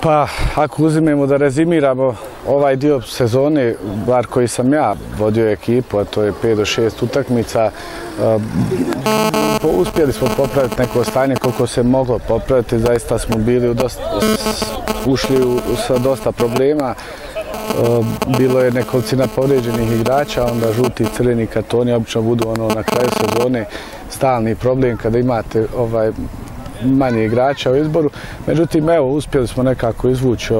Pa, ako uzimemo da rezimiramo ovaj dio sezone, bar koji sam ja vodio ekipu, a to je 5 do 6 utakmica, uspjeli smo popraviti neko stanje koliko se moglo popraviti, zaista smo bili ušli sa dosta problema. Bilo je nekolicina povrijeđenih igrača, onda žuti i crveni kartoni obično budu na kraju sezone stalni problem kada imate manje igrača u izboru. Međutim, evo, uspjeli smo nekako izvući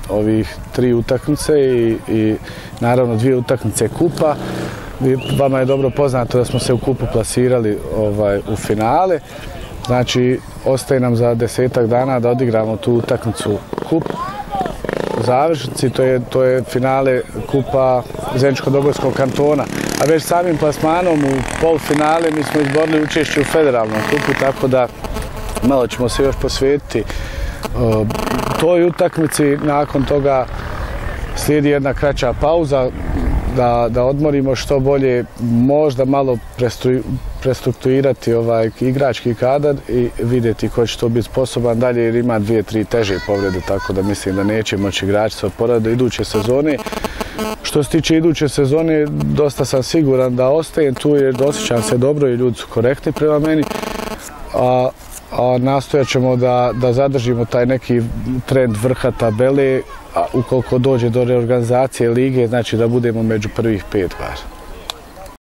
ovih 3 utakmice i naravno 2 utakmice kupa. Vama je dobro poznato da smo se u kupu plasirali u finale. Znači, ostaje nam za 10-ak dana da odigramo tu utakmicu kup. Završnici, to je finale kupa Zeničko-Dobojskog kantona. A već samim plasmanom u polufinale mi smo izborili učešće u federalnom kupu, tako da malo ćemo se još posvetiti toj utakmici. Nakon toga slijedi jedna kraća pauza da odmorimo što bolje, možda malo prestrukturirati igrački kadar i vidjeti ko će to biti sposoban dalje, jer ima 2-3 teže povrede, tako da mislim da neće moći igrači se oporaviti do iduće sezone. Što se tiče iduće sezone, dosta sam siguran da ostajem tu jer osjećam se dobro i ljudi su korektni prema meni, a nastojat ćemo da zadržimo taj neki trend vrha tabele, a ukoliko dođe do reorganizacije lige, znači da budemo među prvih 5 bar.